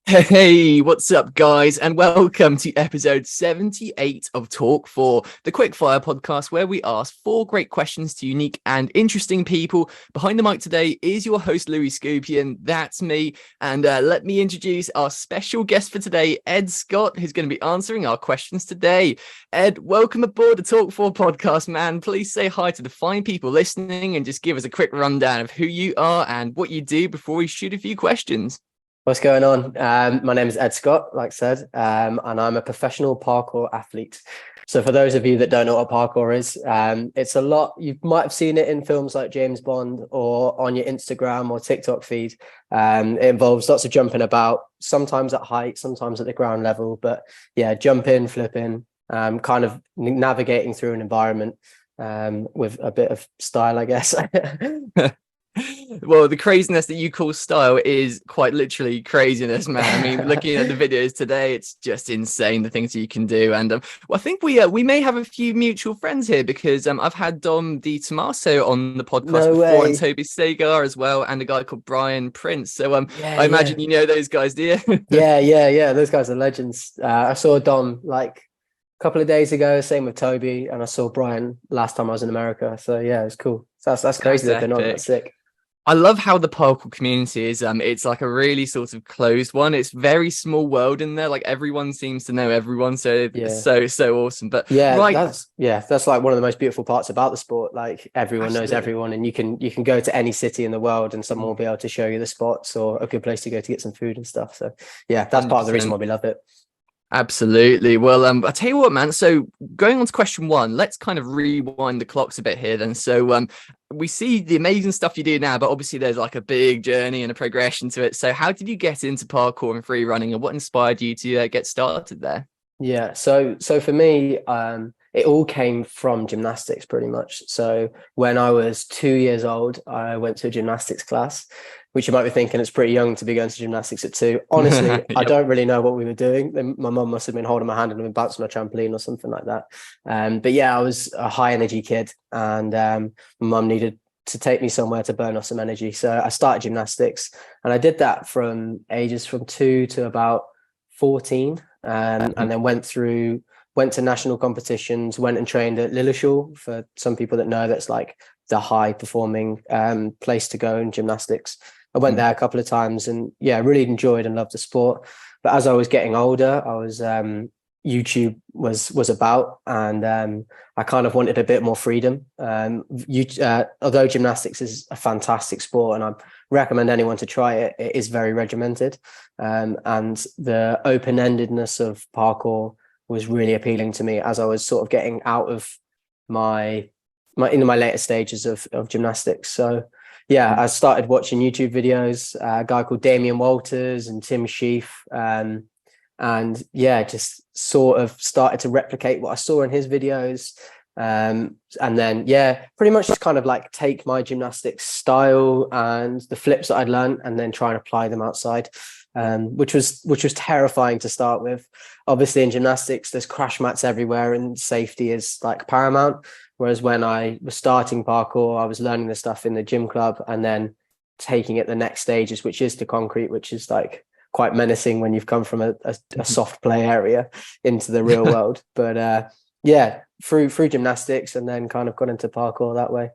Hey, what's up, guys, and welcome to episode 78 of Talk4, the quickfire podcast where we ask 4 great questions to unique and interesting people. Behind the mic today is your host, Louis Skupien. That's me. And let me introduce our special guest for today, Ed Scott, who's going to be answering our questions today. Ed, welcome aboard the Talk4 podcast, man. Please say hi to the fine people listening and just give us a quick rundown of who you are and what you do before we shoot a few questions. What's going on? My name is Ed Scott, like I said, and I'm a professional parkour athlete. So for those of you that don't know what parkour is, it's a lot. You might have seen it in films like James Bond or on your Instagram or TikTok feed. It involves lots of jumping about, sometimes at height, sometimes at the ground level. But yeah, jumping, flipping, kind of navigating through an environment with a bit of style, I guess. Well, the craziness that you call style is quite literally craziness, man. I mean, looking at the videos today, it's just insane the things you can do. And well, I think we may have a few mutual friends here because I've had Dom Di Tommaso on the podcast before, and Toby Sagar as well, and a guy called Brian Prince. So I imagine you know those guys, do you? yeah. Those guys are legends. I saw Dom like a couple of days ago, same with Toby, and I saw Brian last time I was in America. So yeah, it's cool. So that's crazy that they're not that sick. I love how the parkour community is. It's like a really sort of closed one. It's very small world in there. Like everyone seems to know everyone. So it's so awesome. But yeah, that's like one of the most beautiful parts about the sport. Like everyone knows everyone, and you can go to any city in the world, and someone will be able to show you the spots or a good place to go to get some food and stuff. So yeah, that's 100%. Part of the reason why we love it. Absolutely. Well, I'll tell you what, man. So going on to question 1, let's kind of rewind the clocks a bit here then. So we see the amazing stuff you do now, but obviously there's like a big journey and a progression to it. So how did you get into parkour and free running, and what inspired you to get started there? Yeah, so for me, it all came from gymnastics pretty much. So when I was 2 years old, I went to a gymnastics class, which you might be thinking it's pretty young to be going to gymnastics at 2. Honestly, yep. I don't really know what we were doing. My mum must have been holding my hand and been bouncing on a trampoline or something like that. But yeah, I was a high energy kid, and my mum needed to take me somewhere to burn off some energy. So I started gymnastics, and I did that from ages from 2 to about 14. And then went to national competitions, went and trained at Lilleshall. For some people that know, that's like the high performing place to go in gymnastics. I went there a couple of times, and yeah, really enjoyed and loved the sport. But as I was getting older, I was YouTube was about, and I kind of wanted a bit more freedom. Although gymnastics is a fantastic sport, and I recommend anyone to try it, it is very regimented, and the open-endedness of parkour was really appealing to me as I was sort of getting out of my into my later stages of gymnastics. So yeah, I started watching YouTube videos, a guy called Damien Walters and Tim Sheaf, and yeah, just sort of started to replicate what I saw in his videos. And then, yeah, pretty much just kind of like take my gymnastics style and the flips that I'd learned and then try and apply them outside, which was terrifying to start with. Obviously in gymnastics, there's crash mats everywhere and safety is like paramount. Whereas when I was starting parkour, I was learning the stuff in the gym club and then taking it the next stages, which is to concrete, which is like quite menacing when you've come from a soft play area into the real world. But yeah, through gymnastics, and then kind of got into parkour that way.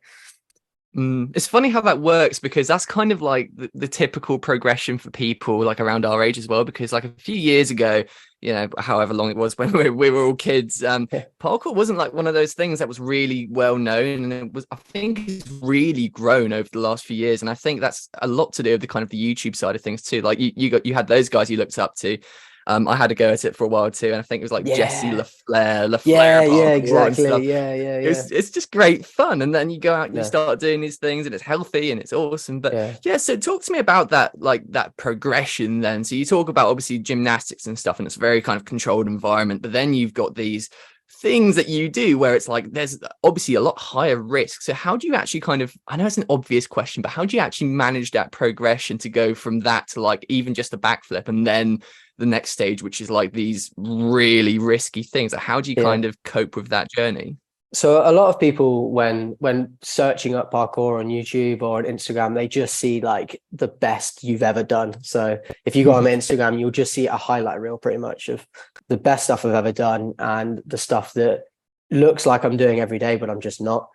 It's funny how that works, because that's kind of like the typical progression for people like around our age as well, because like a few years ago, you know, however long it was when we were all kids, parkour wasn't like one of those things that was really well known, and it was, I think it's really grown over the last few years, and I think that's a lot to do with the kind of the YouTube side of things too. Like you had those guys you looked up to. I had to go at it for a while too, and I think it was like Jesse LaFleur, yeah, exactly, yeah. It's just great fun, and then you go out and you start doing these things, and it's healthy and it's awesome. But yeah, so talk to me about that, like that progression then. So you talk about obviously gymnastics and stuff, and it's a very kind of controlled environment, but then you've got these things that you do where it's like there's obviously a lot higher risk. So how do you actually kind of, I know it's an obvious question, but how do you actually manage that progression to go from that to like even just a backflip and then the next stage, which is like these really risky things? How do you kind of cope with that journey? So a lot of people, when searching up parkour on YouTube or on Instagram, they just see like the best you've ever done. So if you go on my Instagram, you'll just see a highlight reel pretty much of the best stuff I've ever done and the stuff that looks like I'm doing every day, but I'm just not.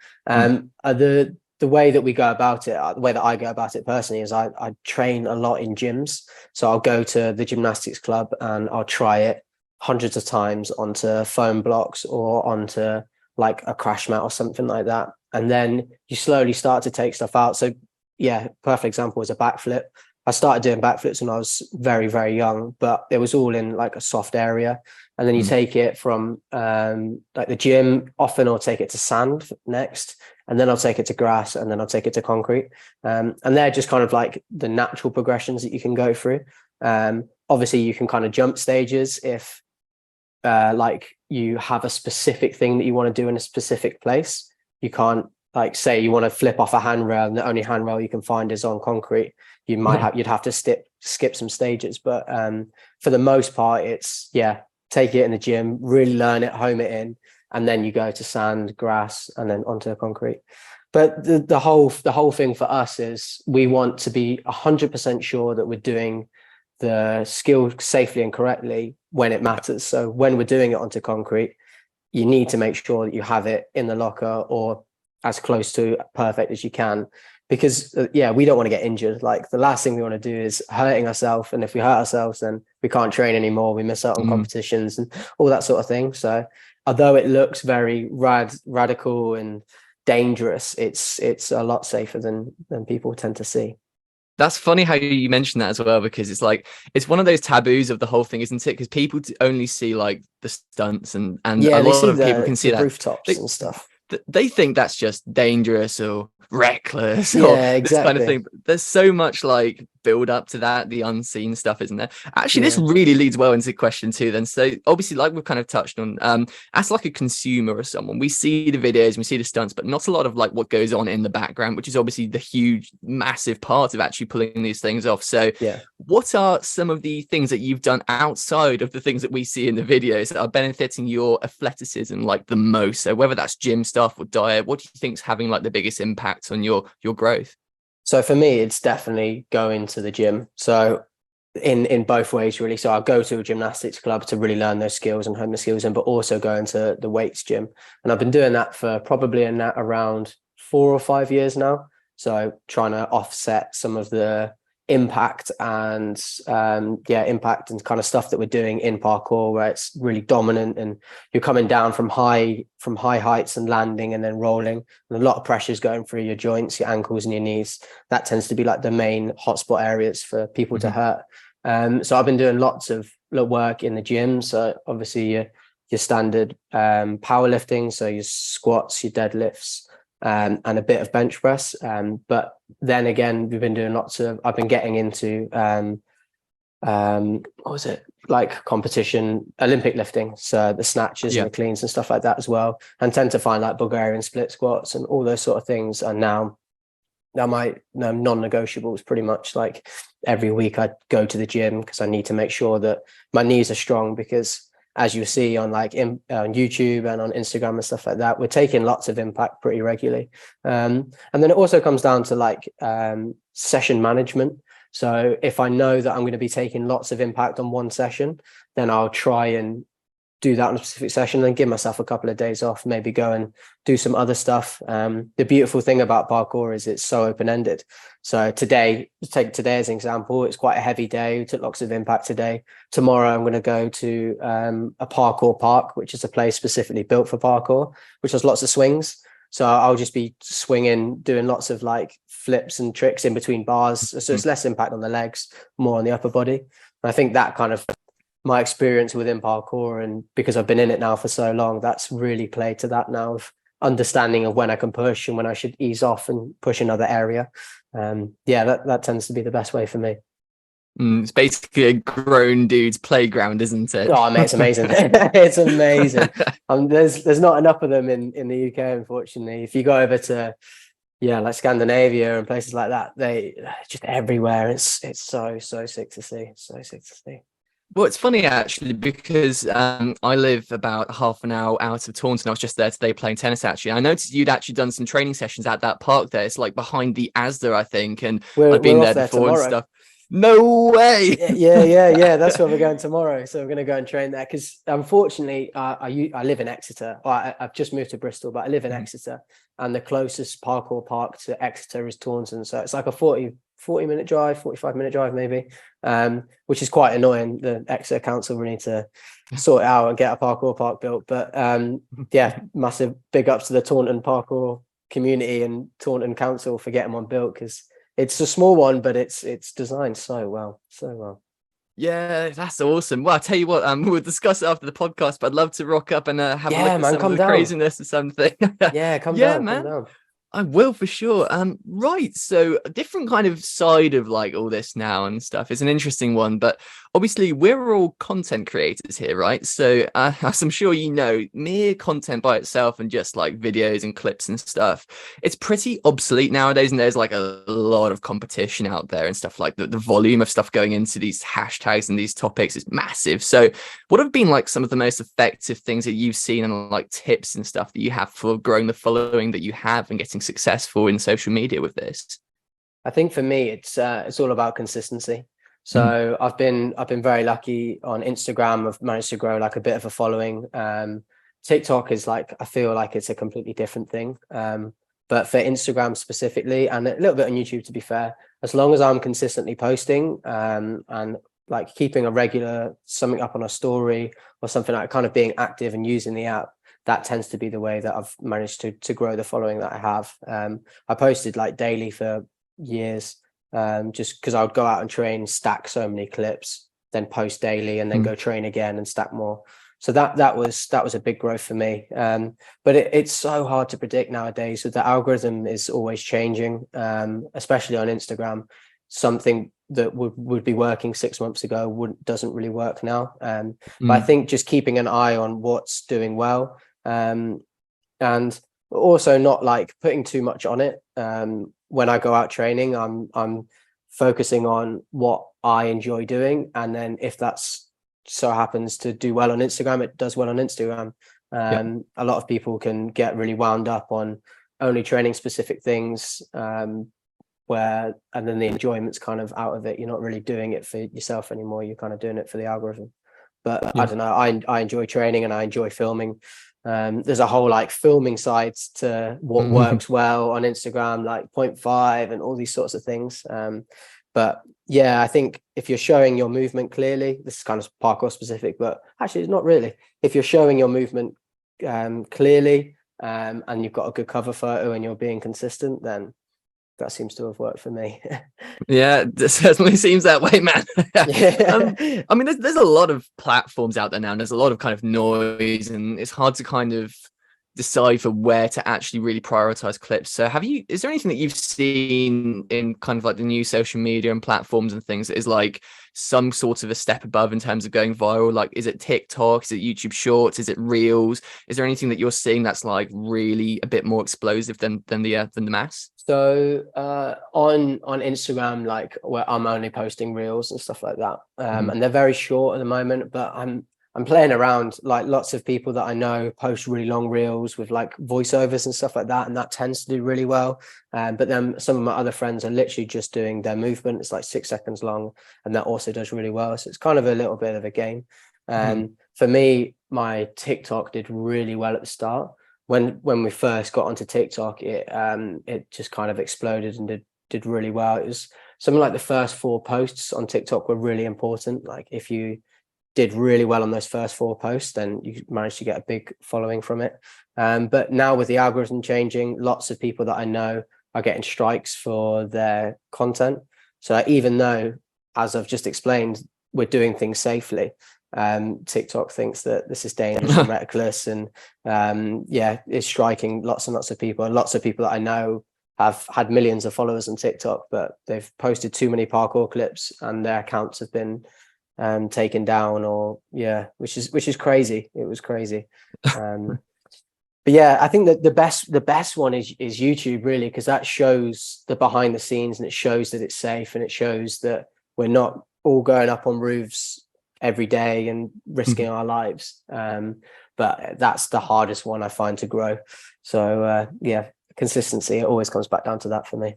The way that we go about it, the way that I go about it personally is I train a lot in gyms. So I'll go to the gymnastics club and I'll try it hundreds of times onto foam blocks or onto like a crash mat or something like that. And then you slowly start to take stuff out. So yeah, perfect example is a backflip. I started doing backflips when I was very, very young, but it was all in like a soft area. And then you take it from like the gym, often I'll take it to sand next, and then I'll take it to grass, and then I'll take it to concrete. And they're just kind of like the natural progressions that you can go through. Obviously, you can kind of jump stages if like you have a specific thing that you want to do in a specific place. You can't, like, say you want to flip off a handrail and the only handrail you can find is on concrete. You'd have to skip some stages, but for the most part, it's take it in the gym, really learn it, home it in, and then you go to sand, grass, and then onto the concrete. But the whole thing for us is we want to be 100% sure that we're doing the skill safely and correctly when it matters. So when we're doing it onto concrete, you need to make sure that you have it in the locker or as close to perfect as you can, because we don't want to get injured. Like, the last thing we want to do is hurting ourselves, and if we hurt ourselves, then we can't train anymore, we miss out on competitions and all that sort of thing. So although it looks very radical and dangerous, it's a lot safer than people tend to see. That's funny how you mentioned that as well, because it's like, it's one of those taboos of the whole thing, isn't it? Because people only see like the stunts and a lot of people can see that rooftops and stuff. They think that's just dangerous or reckless or exactly. this kind of thing. But there's so much like build up to that, the unseen stuff, isn't there? Actually, this really leads well into question 2 then. So obviously, like we've kind of touched on, as like a consumer or someone, we see the videos and we see the stunts, but not a lot of like what goes on in the background, which is obviously the huge, massive part of actually pulling these things off. So what are some of the things that you've done outside of the things that we see in the videos that are benefiting your athleticism like the most? So whether that's gym stuff or diet, what do you think is having like the biggest impact on your growth? So for me, it's definitely going to the gym. So in both ways, really. So I'll go to a gymnastics club to really learn those skills and hone the skills in, but also going to the weights gym. And I've been doing that for probably around 4 or 5 years now. So trying to offset some of the impact and impact and kind of stuff that we're doing in parkour, where it's really dominant and you're coming down from high heights and landing and then rolling, and a lot of pressures going through your joints, your ankles and your knees. That tends to be like the main hotspot areas for people to hurt. So I've been doing lots of work in the gym. So obviously your standard powerlifting, so your squats, your deadlifts, and a bit of bench press. But then again, I've been getting into what was it, like competition, Olympic lifting, so the snatches and the cleans and stuff like that as well, and tend to find like Bulgarian split squats and all those sort of things. And now my non-negotiables, pretty much like every week I go to the gym because I need to make sure that my knees are strong, because as you see on like on YouTube and on Instagram and stuff like that, we're taking lots of impact pretty regularly. And then it also comes down to like session management. So if I know that I'm going to be taking lots of impact on one session, then I'll try and do that on a specific session and then give myself a couple of days off, maybe go and do some other stuff. The beautiful thing about parkour is it's so open-ended. So today, take today as an example, it's quite a heavy day. We took lots of impact today. Tomorrow, I'm going to go to a parkour park, which is a place specifically built for parkour, which has lots of swings. So I'll just be swinging, doing lots of like flips and tricks in between bars. So it's less impact on the legs, more on the upper body. And I think that kind of my experience within parkour, and because I've been in it now for so long, that's really played to that now, of understanding of when I can push and when I should ease off and push another area. That tends to be the best way for me. It's basically a grown dude's playground, isn't it? Oh, mate, it's amazing. It's amazing. There's not enough of them in the UK, unfortunately. If you go over to like Scandinavia and places like that, they're just everywhere. It's so sick to see. So sick to see. Well, it's funny actually because I live about half an hour out of Taunton. I was just there today playing tennis actually. I noticed you'd actually done some training sessions at that park there. It's like behind the Asda, I think, and I've been We're off there there before and tomorrow. stuff. No way. Yeah. That's where we're going tomorrow. So we're going to go and train there because unfortunately, I live in Exeter. Well, I've just moved to Bristol, but I live in Exeter, and the closest parkour park to Exeter is Taunton. So it's like a 40-minute drive, 45-minute drive maybe, which is quite annoying. The Exeter Council really need to sort it out and get a parkour park built. But yeah, massive big ups to the Taunton parkour community and Taunton Council for getting one built, because it's a small one, but it's designed so well. Yeah, that's awesome. Well, I'll tell you what, we'll discuss it after the podcast, but I'd love to rock up and have a look at some of the craziness or something. Yeah, come Yeah, down, man. come down. I will for sure. Right. So a different kind of side of like all this now and stuff is an interesting one, but obviously we're all content creators here, right? So as I'm sure you know, mere content by itself and just like videos and clips and stuff, it's pretty obsolete nowadays. And there's like a lot of competition out there and stuff. Like the volume of stuff going into these hashtags and these topics is massive. So what have been like some of the most effective things that you've seen and like tips and stuff that you have for growing the following that you have and getting successful in social media with this? I think for me, it's all about consistency. So I've been very lucky on Instagram. I've managed to grow like a bit of a following. TikTok is like, I feel like it's a completely different thing. But for Instagram specifically, and a little bit on YouTube, to be fair, as long as I'm consistently posting and like keeping a regular something up on a story or something, like kind of being active and using the app, that tends to be the way that I've managed to grow the following that I have. I posted like daily for years, just because I would go out and train, stack so many clips, then post daily, and then go train again and stack more. So that was a big growth for me. But it's so hard to predict nowadays. So the algorithm is always changing, especially on Instagram. Something that would be working 6 months ago doesn't really work now. But I think just keeping an eye on what's doing well, and also not like putting too much on it. When I go out training, I'm focusing on what I enjoy doing, and then if that's so happens to do well on Instagram, it does well on Instagram. A lot of people can get really wound up on only training specific things, and then the enjoyment's kind of out of it. You're not really doing it for yourself anymore. You're kind of doing it for the algorithm. But I don't know, I enjoy training and I enjoy filming. There's a whole like filming sides to what works well on Instagram, like 0.5 and all these sorts of things. But yeah, I think if you're showing your movement clearly, this is kind of parkour specific, but actually it's not really. If you're showing your movement clearly, and you've got a good cover photo and you're being consistent, then that seems to have worked for me. Yeah, it certainly seems that way, man. I mean, there's a lot of platforms out there now, and there's a lot of kind of noise, and it's hard to kind of decipher where to actually really prioritize clips. So is there anything that you've seen in kind of like the new social media and platforms and things that is like some sort of a step above in terms of going viral? Like, is it TikTok? Is it YouTube Shorts? Is it Reels? Is there anything that you're seeing that's like really a bit more explosive than the mass? So on Instagram, like where I'm only posting reels and stuff like that, and they're very short at the moment, but I'm playing around. Like lots of people that I know post really long reels with like voiceovers and stuff like that, and that tends to do really well. But then some of my other friends are literally just doing their movement. It's like 6 seconds long, and that also does really well. So it's kind of a little bit of a game. For me, my TikTok did really well at the start. When we first got onto TikTok, it just kind of exploded and did really well. It was something like the first 4 posts on TikTok were really important. Like if you did really well on those first 4 posts, then you managed to get a big following from it. But now with the algorithm changing, lots of people that I know are getting strikes for their content. So even though, as I've just explained, we're doing things safely, TikTok thinks that this is dangerous and reckless, and it's striking lots and lots of people. And lots of people that I know have had millions of followers on TikTok, but they've posted too many parkour clips and their accounts have been taken down, or which is crazy. It was crazy. But yeah, I think that the best one is YouTube, really, because that shows the behind the scenes, and it shows that it's safe, and it shows that we're not all going up on roofs every day and risking our lives. But that's the hardest one I find to grow. So yeah, consistency, it always comes back down to that for me.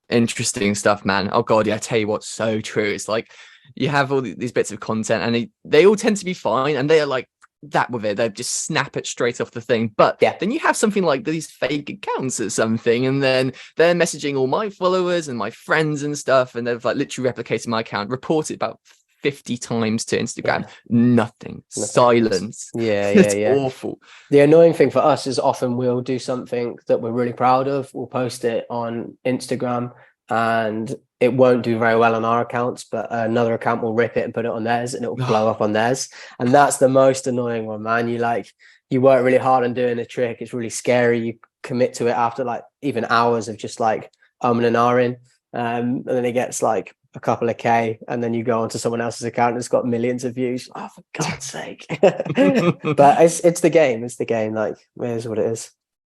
Interesting stuff, man. Oh god, yeah, I tell you what's so true. It's like you have all these bits of content and they all tend to be fine, and they are like that with it. They just snap it straight off the thing. But yeah, then you have something like these fake accounts or something, and then they're messaging all my followers and my friends and stuff, and they've like literally replicated my account, reported about 50 times to Instagram. Nothing. Silence. It's awful. The annoying thing for us is often we'll do something that we're really proud of, we'll post it on Instagram, and it won't do very well on our accounts, but another account will rip it and put it on theirs, and it will blow up on theirs. And that's the most annoying one, man. You work really hard on doing a trick, it's really scary, you commit to it after like even hours of just like and ahhing, and then it gets like a couple of K, and then you go onto someone else's account and it's got millions of views. Oh, for God's sake. But it's the game. Like, it is what it is.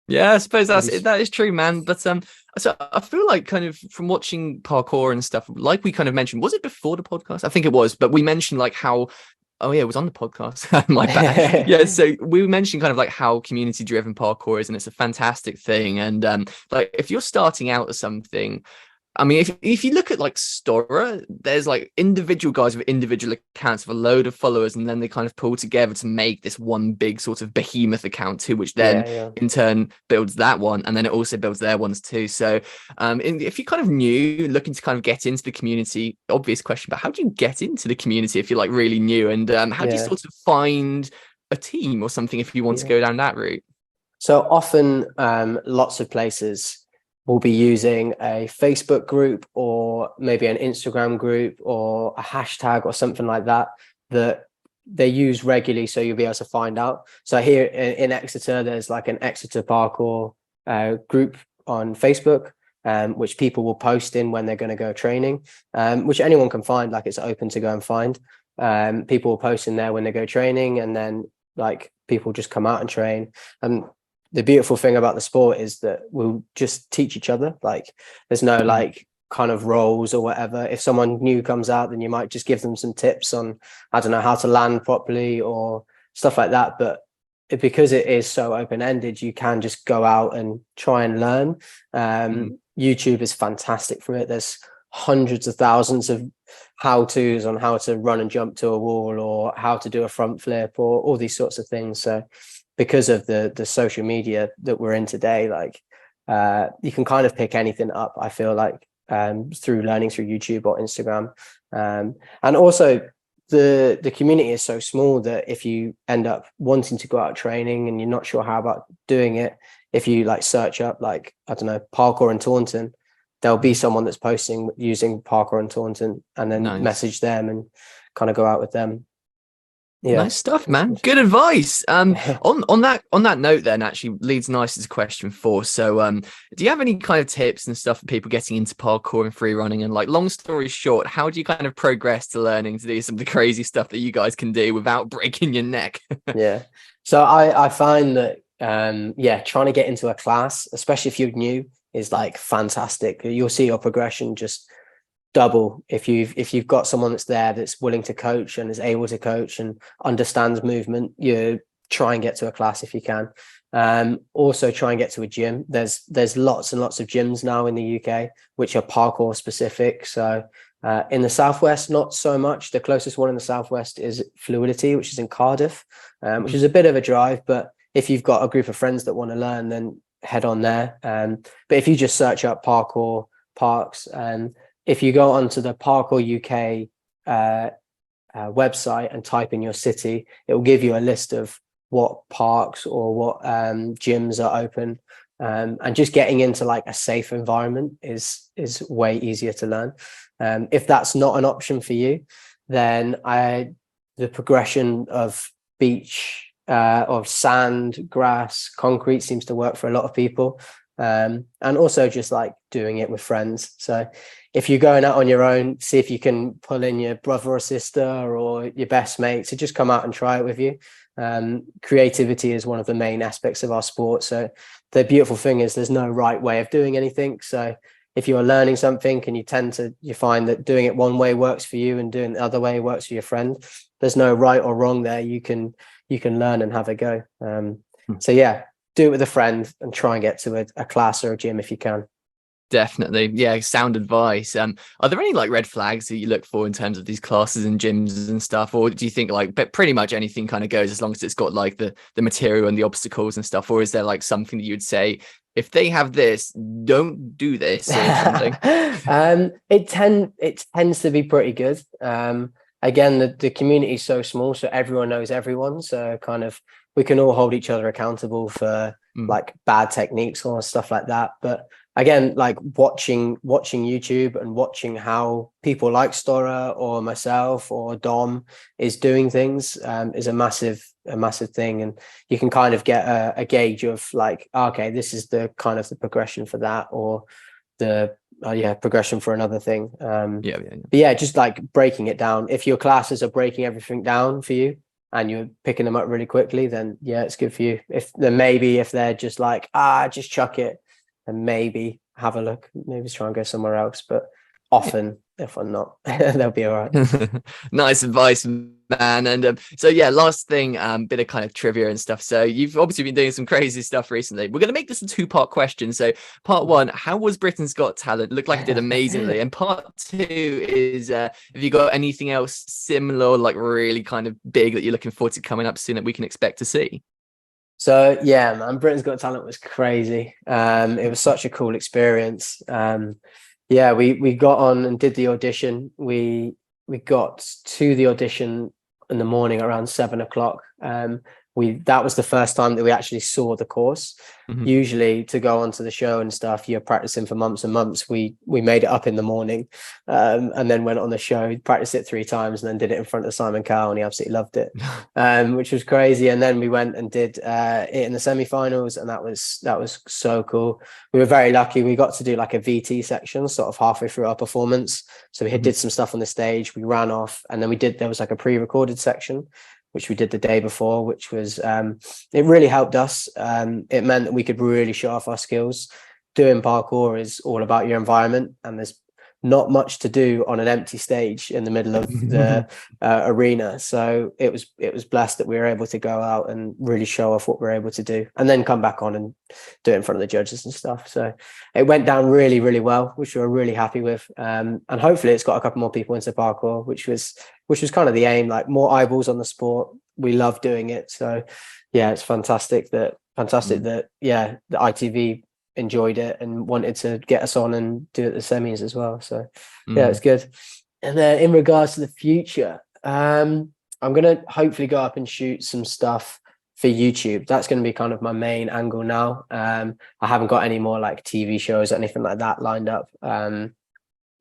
Yeah, I suppose that is true, man. But so I feel like kind of from watching parkour and stuff, like we kind of mentioned, was it before the podcast? I think it was, but we mentioned like how, oh yeah, it was on the podcast. My bad. Yeah, so we mentioned kind of like how community driven parkour is, and it's a fantastic thing. And like if you're starting out or something, I mean, if you look at like Stora, there's like individual guys with individual accounts with a load of followers, and then they kind of pull together to make this one big sort of behemoth account too, which then in turn builds that one, and then it also builds their ones too. So if you're kind of new, looking to kind of get into the community, obvious question, but how do you get into the community if you're like really new? And how do you sort of find a team or something if you want to go down that route? So often lots of places will be using a Facebook group or maybe an Instagram group or a hashtag or something like that they use regularly, so you'll be able to find out. So here in Exeter, there's like an Exeter Parkour group on Facebook, which people will post in when they're going to go training, which anyone can find. Like, it's open to go and find. People will post in there when they go training, and then like people just come out and train. And the beautiful thing about the sport is that we'll just teach each other. Like, there's no like kind of roles or whatever. If someone new comes out, then you might just give them some tips on, I don't know, how to land properly or stuff like that. But because it is so open-ended, you can just go out and try and learn. YouTube is fantastic for it. There's hundreds of thousands of how-tos on how to run and jump to a wall, or how to do a front flip, or all these sorts of things. So because of the social media that we're in today, like you can kind of pick anything up, I feel like, through learning through YouTube or Instagram. And also the community is so small that if you end up wanting to go out training and you're not sure how about doing it, if you like search up like, I don't know, parkour in Taunton, there'll be someone that's posting using parkour in Taunton, and then message them and kind of go out with them. Yeah. Nice stuff, man. Good advice. On that note, then actually leads nicely to question 4. So do you have any kind of tips and stuff for people getting into parkour and free running? And like, long story short, how do you kind of progress to learning to do some of the crazy stuff that you guys can do without breaking your neck? Yeah. So I find that trying to get into a class, especially if you're new, is like fantastic. You'll see your progression just double if you've got someone that's there that's willing to coach and is able to coach and understands movement. You try and get to a class if you can. Also try and get to a gym. There's lots and lots of gyms now in the UK which are parkour specific. So in the southwest, not so much. The closest one in the southwest is Fluidity, which is in Cardiff, which is a bit of a drive, but if you've got a group of friends that want to learn, then head on there. But if you just search up parkour parks, and if you go onto the Parkour UK website and type in your city, it will give you a list of what parks or what gyms are open. And just getting into like a safe environment is way easier to learn. If that's not an option for you, then the progression of beach, of sand, grass, concrete seems to work for a lot of people. And also just like doing it with friends. So if you're going out on your own, see if you can pull in your brother or sister or your best mate to just come out and try it with you. Creativity is one of the main aspects of our sport. So the beautiful thing is there's no right way of doing anything. So if you're learning something and you find that doing it one way works for you and doing it the other way works for your friend, there's no right or wrong there. You can learn and have a go. So yeah, do it with a friend and try and get to a class or a gym if you can. Definitely. Yeah, sound advice. Are there any like red flags that you look for in terms of these classes and gyms and stuff? Or do you think like, but pretty much anything kind of goes as long as it's got like the material and the obstacles and stuff? Or is there like something that you'd say, if they have this, don't do this or something? It tends to be pretty good. Again, the community is so small, so everyone knows everyone. So kind of we can all hold each other accountable for like bad techniques or stuff like that. But again, like watching YouTube and watching how people like Stora or myself or Dom is doing things is a massive thing. And you can kind of get a gauge of like, okay, this is the kind of the progression for that, or the progression for another thing. But yeah, just like breaking it down. If your classes are breaking everything down for you and you're picking them up really quickly, then yeah, it's good for you. If they're just like, just chuck it, and maybe have a look, maybe try and go somewhere else. But often, if I'm not, they'll be all right. Nice advice, man. And so yeah, last thing, bit of kind of trivia and stuff. So you've obviously been doing some crazy stuff recently. We're going to make this a 2-part question. So part 1, how was Britain's Got Talent? Looked like it did amazingly. And part 2 is, have you got anything else similar, like really kind of big that you're looking forward to coming up soon that we can expect to see? So yeah, man, Britain's Got Talent was crazy. It was such a cool experience. Yeah, we got on and did the audition. We got to the audition in the morning around 7:00. That was the first time that we actually saw the course. Usually to go onto the show and stuff, you're practicing for months and months. We made it up in the morning and then went on the show, practiced it 3 times and then did it in front of Simon Cowell, and he absolutely loved it, which was crazy. And then we went and did it in the semi-finals, and that was so cool. We were very lucky. We got to do like a VT section sort of halfway through our performance. So we did some stuff on the stage, we ran off, and then there was like a pre-recorded section which we did the day before, which was, it really helped us. It meant that we could really show off our skills. Doing parkour is all about your environment, and there's not much to do on an empty stage in the middle of the arena. So it was blessed that we were able to go out and really show off what we're able to do, and then come back on and do it in front of the judges and stuff. So it went down really, really well, which we were really happy with. And hopefully it's got a couple more people into parkour, which was kind of the aim, like more eyeballs on the sport. We love doing it. So yeah, it's fantastic that the ITV enjoyed it and wanted to get us on and do it at the semis as well. So yeah, it's good. And then in regards to the future, I'm gonna hopefully go up and shoot some stuff for YouTube. That's going to be kind of my main angle now. I haven't got any more like TV shows or anything like that lined up.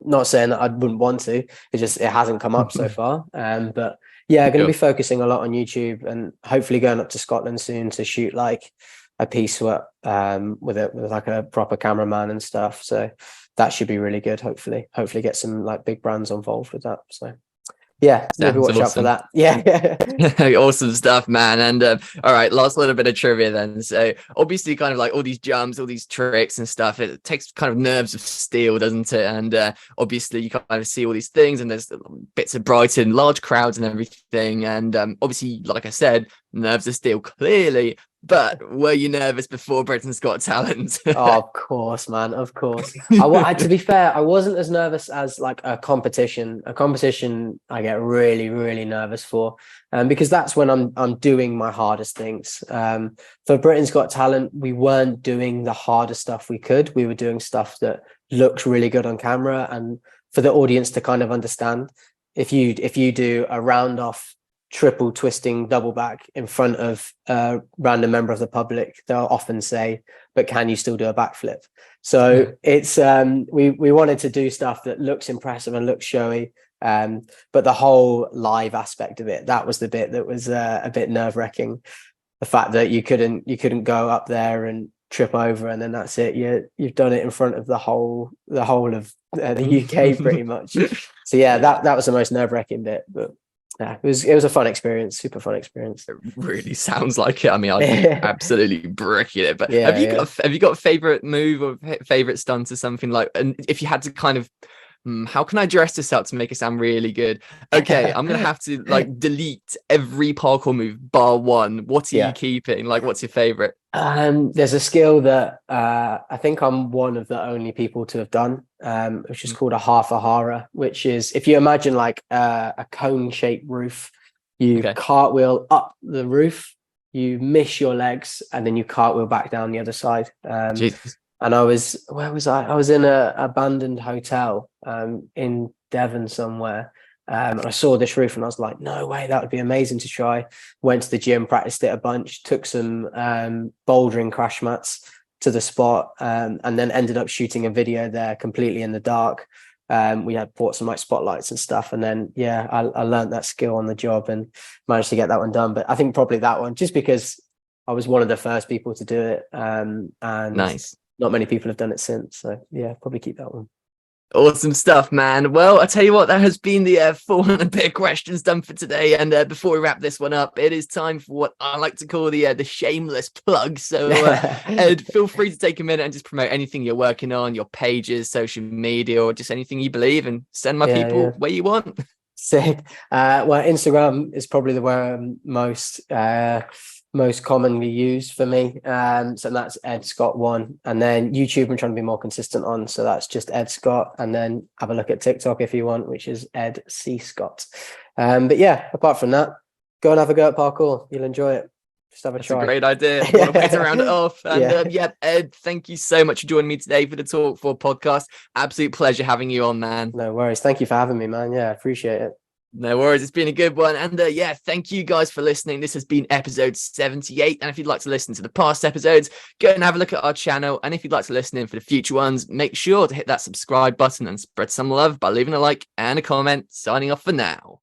Not saying that I wouldn't want to, it hasn't come up so far. But yeah, going to be focusing a lot on YouTube, and hopefully going up to Scotland soon to shoot like a piece with like a proper cameraman and stuff. So that should be really good. Hopefully get some like big brands involved with that. So yeah, maybe watch out for that. Yeah. Awesome stuff, man. And all right, last little bit of trivia then. So obviously kind of like all these jumps, all these tricks and stuff, it takes kind of nerves of steel, doesn't it? And obviously you kind of see all these things, and there's bits of Brighton, large crowds and everything. And obviously, like I said, nerves of steel clearly. But were you nervous before Britain's Got Talent? Oh, of course, man. Of course. To be fair, I wasn't as nervous as like a competition. A competition I get really, really nervous for, because that's when I'm doing my hardest things. For Britain's Got Talent, we weren't doing the hardest stuff we could. We were doing stuff that looked really good on camera, and for the audience to kind of understand. If you do a round off triple twisting double back in front of a random member of the public, they'll often say, but can you still do a backflip? So it's we wanted to do stuff that looks impressive and looks showy, but the whole live aspect of it, that was the bit that was a bit nerve-wracking. The fact that you couldn't go up there and trip over and then that's it, you've done it in front of the whole of the UK pretty much. So yeah, that was the most nerve-wracking bit, but Yeah, it was a fun experience, super fun experience. It really sounds like it. I mean, I'd be absolutely bricking it. But Yeah, have you got a favorite move or favorite stunt or something like? And if you had to kind of, how can I dress this up to make it sound really good? Okay, I'm gonna have to like delete every parkour move bar one. What are you keeping? Like, what's your favorite? There's a skill that I think I'm one of the only people to have done, which is called a half ahara, which is if you imagine like a cone-shaped roof, you cartwheel up the roof, you miss your legs, and then you cartwheel back down the other side. Jesus. And where was I? I was in a abandoned hotel in Devon somewhere. And I saw this roof and I was like, no way, that would be amazing to try. Went to the gym, practiced it a bunch, took some bouldering crash mats to the spot, and then ended up shooting a video there completely in the dark. We had bought some like spotlights and stuff. And then, I learned that skill on the job and managed to get that one done. But I think probably that one, just because I was one of the first people to do it. And Nice. Not many people have done it since. So yeah, probably keep that one. Awesome stuff, man. Well, I tell you what, that has been the 400 bit of questions done for today. And before we wrap this one up, it is time for what I like to call the shameless plug. So Ed, feel free to take a minute and just promote anything you're working on, your pages, social media, or just anything you believe, and send my people where you want. Sick. Well, Instagram is probably the where I'm most commonly used for me. So that's Ed Scott 1. And then YouTube I'm trying to be more consistent on. So that's just Ed Scott. And then have a look at TikTok if you want, which is Ed C. Scott. But yeah, apart from that, go and have a go at parkour. You'll enjoy it. Just have a try. That's a great idea. What a way to round it off. And Ed, thank you so much for joining me today for the Talk4 podcast. Absolute pleasure having you on, man. No worries. Thank you for having me, man. Yeah, appreciate it. No worries, it's been a good one. And thank you guys for listening. This has been episode 78. And if you'd like to listen to the past episodes, go and have a look at our channel. And if you'd like to listen in for the future ones, make sure to hit that subscribe button and spread some love by leaving a like and a comment. Signing off for now.